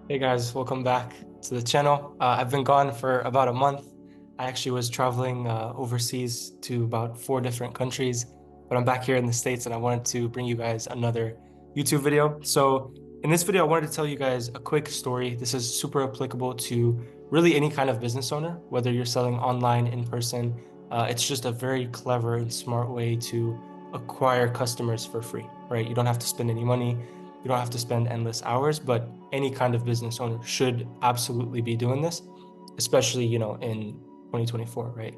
Hey guys, welcome back to the channel. I've been gone for about a month. I actually was traveling overseas to about 4 different countries, but I'm back here in the States and I wanted to bring you guys another YouTube video. So in this video, I wanted to tell you guys a quick story. This is super applicable to really any kind of business owner, whether you're selling online, in person. It's just a very clever and smart way to acquire customers for free, right? You don't have to spend any money. You don't have to spend endless hours, but any kind of business owner should absolutely be doing this, especially, in 2024, right?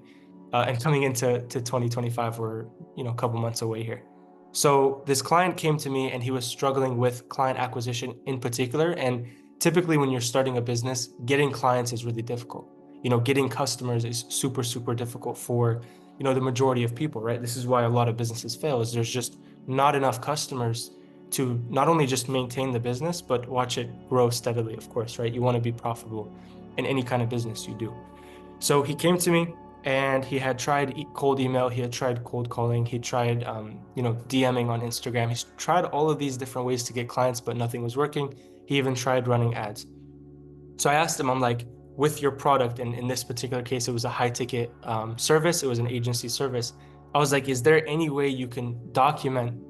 And coming into 2025, we're, a couple months away here. So this client came to me and he was struggling with client acquisition in particular. And typically when you're starting a business, getting clients is really difficult. Getting customers is super, super difficult for, the majority of people, right? This is why a lot of businesses fail is there's just not enough customers to not only just maintain the business, but watch it grow steadily, of course, right? You want to be profitable in any kind of business you do. So he came to me and he had tried cold email, he had tried cold calling, he tried, DMing on Instagram. He's tried all of these different ways to get clients, but nothing was working. He even tried running ads. So I asked him, I'm like, with your product, and in this particular case, it was a high ticket service, it was an agency service. I was like, is there any way you can document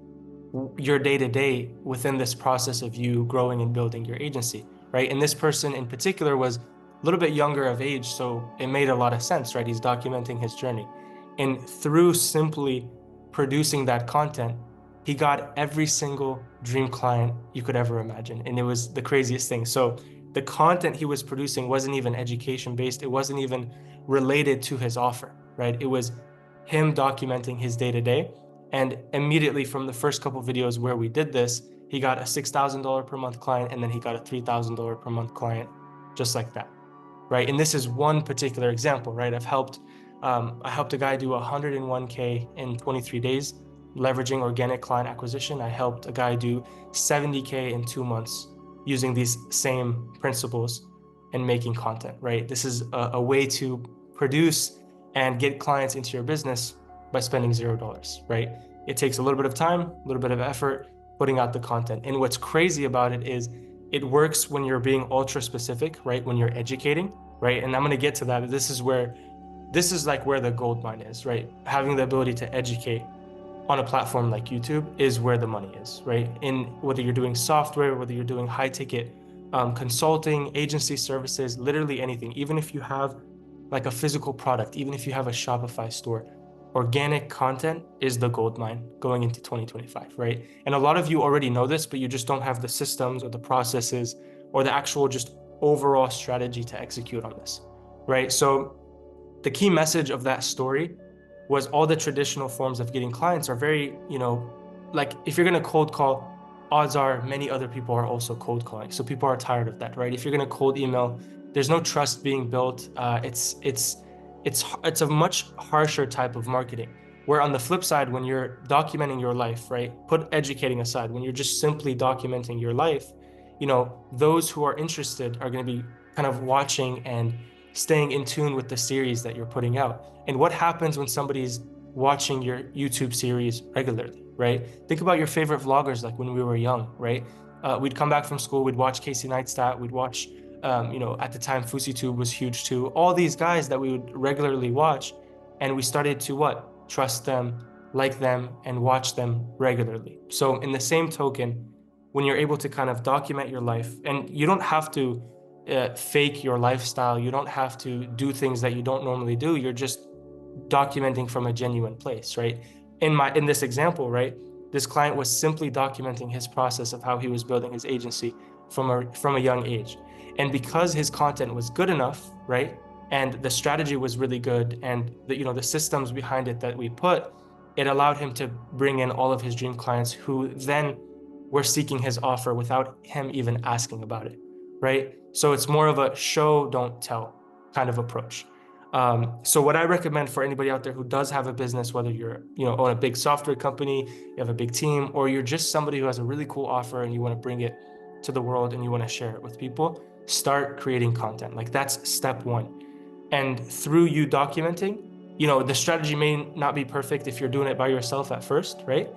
your day to day within this process of you growing and building your agency, right? And this person in particular was a little bit younger of age, so it made a lot of sense, right? He's documenting his journey. And through simply producing that content, he got every single dream client you could ever imagine. And it was the craziest thing. So the content he was producing wasn't even education based, it wasn't even related to his offer, right? It was him documenting his day to day. And immediately from the first couple videos where we did this, he got a $6,000 per month client, and then he got a $3,000 per month client, just like that, right? And this is one particular example, right? I helped a guy do 101K in 23 days, leveraging organic client acquisition. I helped a guy do 70K in 2 months using these same principles and making content, right? This is a way to produce and get clients into your business by spending $0, right? It takes a little bit of time, a little bit of effort putting out the content. And what's crazy about it is it works when you're being ultra specific, right? When you're educating, right? And I'm going to get to that. This is like where the gold mine is, right? Having the ability to educate on a platform like YouTube is where the money is, right? In whether you're doing software, whether you're doing high ticket consulting, agency services, literally anything, even if you have like a physical product, even if you have a Shopify store, organic content is the gold mine going into 2025, right? And a lot of you already know this, but you just don't have the systems or the processes or the actual just overall strategy to execute on this, right? So the key message of that story was all the traditional forms of getting clients are very, like if you're going to cold call, odds are many other people are also cold calling. So people are tired of that, right? If you're going to cold email, there's no trust being built. It's a much harsher type of marketing. Where on the flip side, when you're documenting your life, right? Put educating aside, when you're just simply documenting your life, those who are interested are going to be kind of watching and staying in tune with the series that you're putting out. And what happens when somebody's watching your YouTube series regularly, right? Think about your favorite vloggers, like when we were young, right? We'd come back from school, we'd watch Casey Neistat, we'd watch, at the time, FouseyTube was huge too. All these guys that we would regularly watch, and we started to what? Trust them, like them, and watch them regularly. So in the same token, when you're able to kind of document your life, and you don't have to fake your lifestyle. You don't have to do things that you don't normally do. You're just documenting from a genuine place, right? In this example, right? This client was simply documenting his process of how he was building his agency from a young age. And because his content was good enough, right? And the strategy was really good, and the systems behind it that we put, it allowed him to bring in all of his dream clients who then were seeking his offer without him even asking about it, right? So it's more of a show, don't tell kind of approach. So what I recommend for anybody out there who does have a business, whether you're, own a big software company, you have a big team, or you're just somebody who has a really cool offer and you want to bring it to the world and you want to share it with people, start creating content. Like that's step one. And through you documenting, the strategy may not be perfect if you're doing it by yourself at first, right?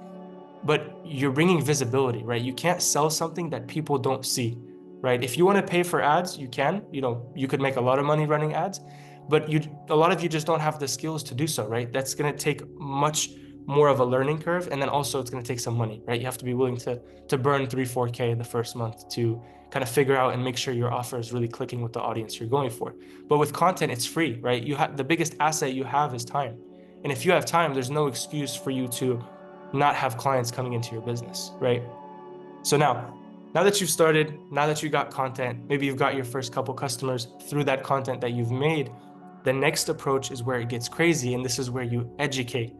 But you're bringing visibility, right? You can't sell something that people don't see, right? If you want to pay for ads, you can, you could make a lot of money running ads, but a lot of you just don't have the skills to do so, right? That's going to take much more of a learning curve. And then also it's going to take some money, right? You have to be willing to burn 3-4K the first month to kind of figure out and make sure your offer is really clicking with the audience you're going for. But with content, it's free, right? You have the biggest asset you have is time. And if you have time, there's no excuse for you to not have clients coming into your business, right? So now that you've started, now that you got content, maybe you've got your first couple customers through that content that you've made, the next approach is where it gets crazy. And this is where you educate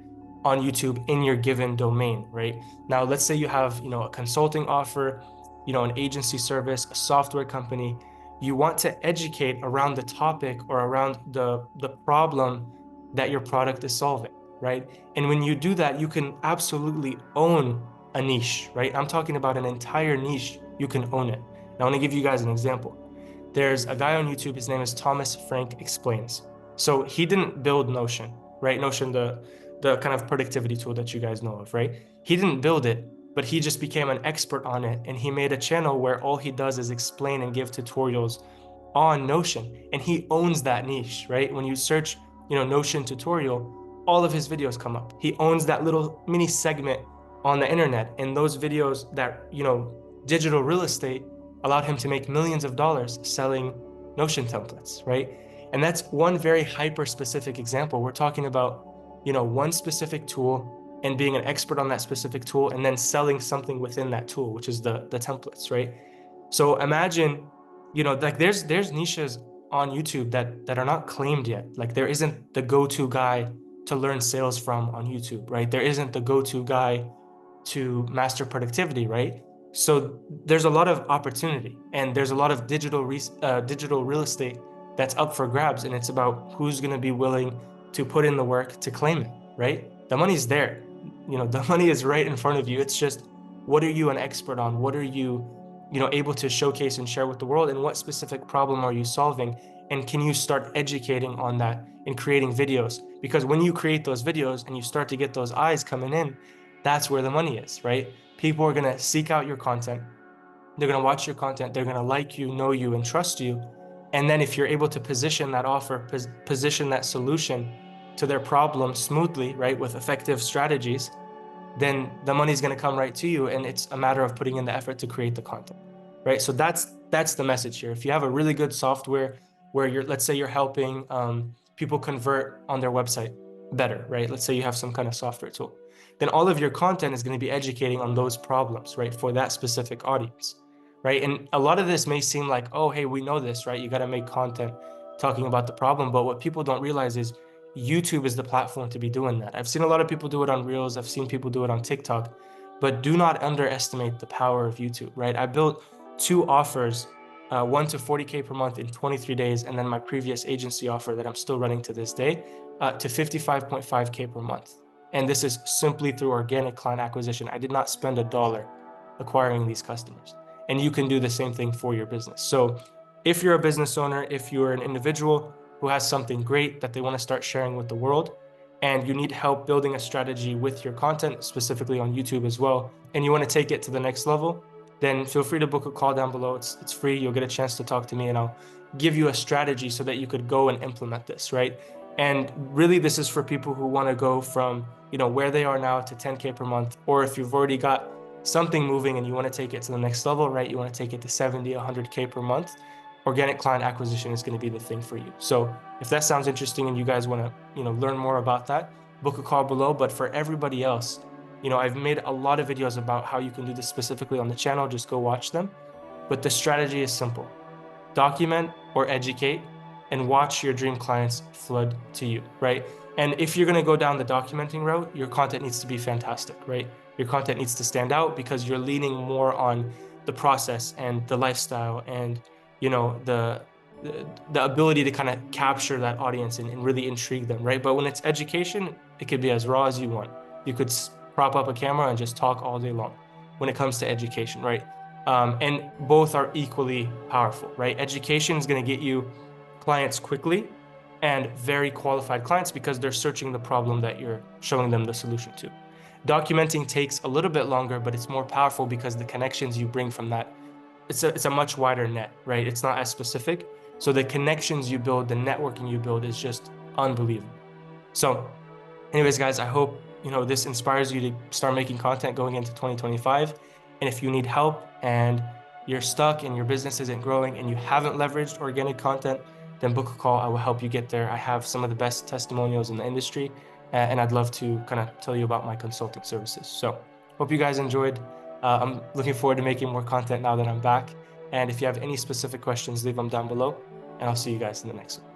on YouTube in your given domain, right? Now, let's say you have, a consulting offer, an agency service, a software company. You want to educate around the topic or around the problem that your product is solving, right? And when you do that, you can absolutely own a niche, right? I'm talking about an entire niche. You can own it. Now, I want to give you guys an example. There's a guy on YouTube. His name is Thomas Frank Explains. So he didn't build Notion, right? Notion, the kind of productivity tool that you guys know of, right? He didn't build it, but he just became an expert on it. And he made a channel where all he does is explain and give tutorials on Notion. And he owns that niche, right? When you search, Notion tutorial, all of his videos come up. He owns that little mini segment on the internet. And those videos that, digital real estate allowed him to make millions of dollars selling Notion templates, right? And that's one very hyper specific example. We're talking about, one specific tool and being an expert on that specific tool and then selling something within that tool, which is the templates, right? So imagine, like there's niches on YouTube that are not claimed yet. Like there isn't the go-to guy to learn sales from on YouTube, right? There isn't the go-to guy to master productivity, right? So there's a lot of opportunity and there's a lot of digital real estate that's up for grabs, and it's about who's going to be willing to put in the work to claim it, right? The money's there. The money is right in front of you. It's just, what are you an expert on? What are you, able to showcase and share with the world, and what specific problem are you solving? And can you start educating on that and creating videos? Because when you create those videos and you start to get those eyes coming in, that's where the money is, right? People are going to seek out your content. They're going to watch your content. They're going to like you, know you, and trust you. And then if you're able to position that offer, position that solution to their problem smoothly, right, with effective strategies, then the money's going to come right to you. And it's a matter of putting in the effort to create the content, right? So that's the message here. If you have a really good software where let's say you're helping people convert on their website better, right? Let's say you have some kind of software tool, then all of your content is going to be educating on those problems, right? For that specific audience, right? And a lot of this may seem like, oh, hey, we know this, right? You got to make content talking about the problem. But what people don't realize is YouTube is the platform to be doing that. I've seen a lot of people do it on Reels. I've seen people do it on TikTok, but do not underestimate the power of YouTube, right? I built 2 offers, one to 40K per month in 23 days. And then my previous agency offer that I'm still running to this day, to 55.5K per month. And this is simply through organic client acquisition. I did not spend a dollar acquiring these customers. And you can do the same thing for your business. So if you're a business owner, if you're an individual who has something great that they want to start sharing with the world, and you need help building a strategy with your content, specifically on YouTube as well, and you want to take it to the next level, then feel free to book a call down below. It's free. You'll get a chance to talk to me and I'll give you a strategy so that you could go and implement this, right? And really, this is for people who want to go from, where they are now to 10K per month, or if you've already got something moving and you want to take it to the next level, right? You want to take it to 70, 100K per month. Organic client acquisition is going to be the thing for you. So if that sounds interesting and you guys want to, learn more about that, book a call below. But for everybody else, I've made a lot of videos about how you can do this specifically on the channel. Just go watch them. But the strategy is simple. Document or educate and watch your dream clients flood to you, right? And if you're going to go down the documenting route, your content needs to be fantastic, right? Your content needs to stand out because you're leaning more on the process and the lifestyle and, the ability to kind of capture that audience and really intrigue them, right? But when it's education, it could be as raw as you want. You could prop up a camera and just talk all day long when it comes to education, right? And both are equally powerful, right? Education is going to get you clients quickly and very qualified clients because they're searching the problem that you're showing them the solution to. Documenting takes a little bit longer, but it's more powerful because the connections you bring from that it's a much wider net, right? It's not as specific. So the connections you build, the networking you build is just unbelievable. So anyways, guys, I hope this inspires you to start making content going into 2025. And if you need help and you're stuck and your business isn't growing and you haven't leveraged organic content, then book a call. I will help you get there. I have some of the best testimonials in the industry, and I'd love to kind of tell you about my consulting services. So hope you guys enjoyed. I'm looking forward to making more content now that I'm back. And if you have any specific questions, leave them down below, and I'll see you guys in the next one.